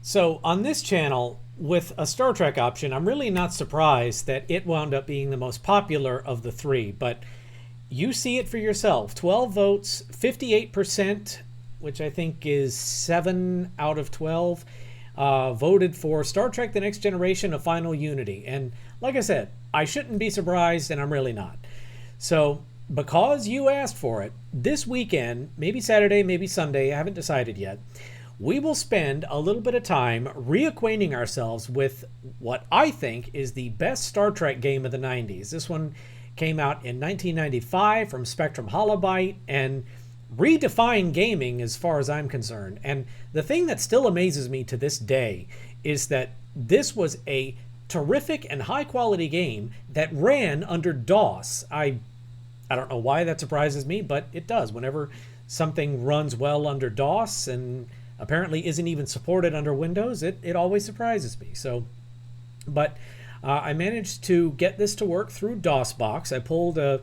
So on this channel, with a Star Trek option, I'm really not surprised that it wound up being the most popular of the three, but you see it for yourself. 12 votes, 58%, which I think is 7 out of 12, voted for Star Trek The Next Generation: A Final Unity. And like I said, I shouldn't be surprised, and I'm really not. So because you asked for it, this weekend, maybe Saturday, maybe Sunday, I haven't decided yet, we will spend a little bit of time reacquainting ourselves with what I think is the best Star Trek game of the 90s. This one came out in 1995 from Spectrum Holobyte and redefined gaming as far as I'm concerned. And the thing that still amazes me to this day is that this was a terrific and high quality game that ran under DOS. I don't know why that surprises me, but it does. Whenever something runs well under DOS and apparently isn't even supported under Windows, it always surprises me. But I managed to get this to work through DOSBox. I pulled a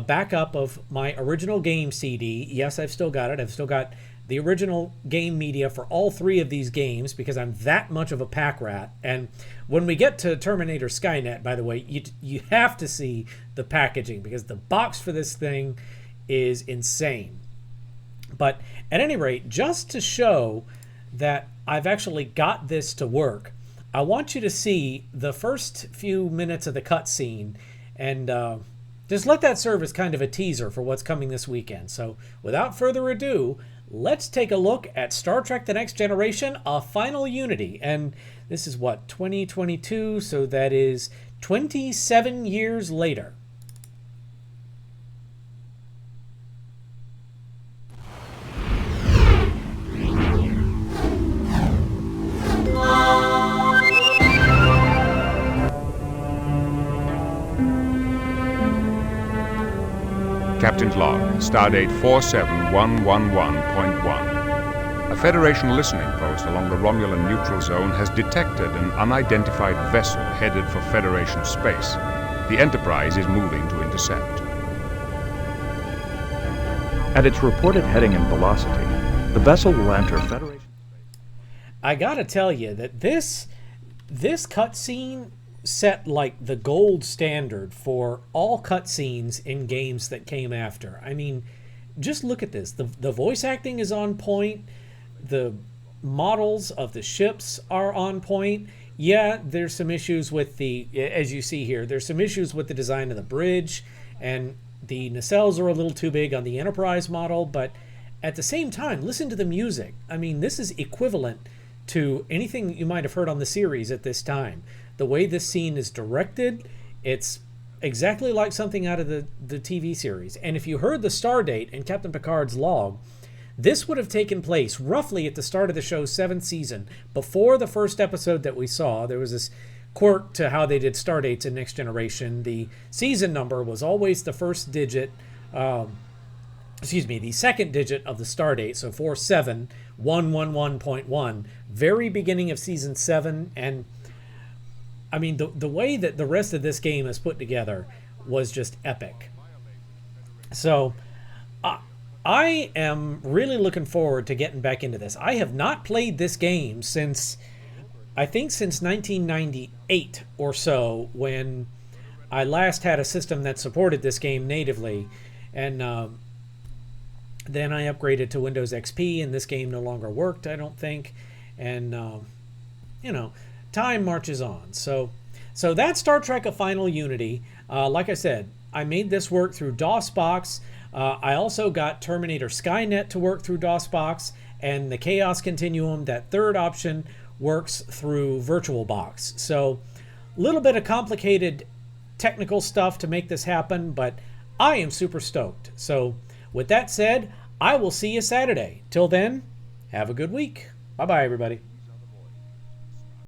backup of my original game CD. Yes, I've still got it. I've still got the original game media for all three of these games because I'm that much of a pack rat. And when we get to Terminator Skynet, by the way, you have to see the packaging because the box for this thing is insane. But at any rate, just to show that I've actually got this to work, I want you to see the first few minutes of the cutscene and just let that serve as kind of a teaser for what's coming this weekend. So without further ado, let's take a look at Star Trek The Next Generation: A Final Unity. And this is what, 2022? So that is 27 years later. Captain's log, stardate 47111.1. A Federation listening post along the Romulan neutral zone has detected an unidentified vessel headed for Federation space. The Enterprise is moving to intercept. At its reported heading and velocity, the vessel will enter Federation. I gotta tell you that this cutscene set like the gold standard for all cutscenes in games that came after. I mean, just look at this. The voice acting is on point. The models of the ships are on point. Yeah, there's some issues with as you see here, there's some issues with the design of the bridge, and the nacelles are a little too big on the Enterprise model, but at the same time, listen to the music. I mean, this is equivalent to anything you might have heard on the series at this time. The way this scene is directed, it's exactly like something out of the TV series. And if you heard the star date in Captain Picard's log, this would have taken place roughly at the start of the show's 7th season, before the first episode that we saw. There was this quirk to how they did star dates in Next Generation. The season number was always the first digit, the second digit of the star date, so 47111.1, very beginning of season 7. And I mean, the way that the rest of this game is put together was just epic. So I am really looking forward to getting back into this. I have not played this game since 1998 or so, when I last had a system that supported this game natively. And then I upgraded to Windows XP, and this game no longer worked, I don't think. And, time marches on. So that's Star Trek: A Final Unity. Like I said, I made this work through DOSBox. I also got Terminator Skynet to work through DOSBox, and the Chaos Continuum, that third option, works through VirtualBox. So a little bit of complicated technical stuff to make this happen, but I am super stoked. So with that said, I will see you Saturday. Till then, have a good week. Bye-bye, everybody.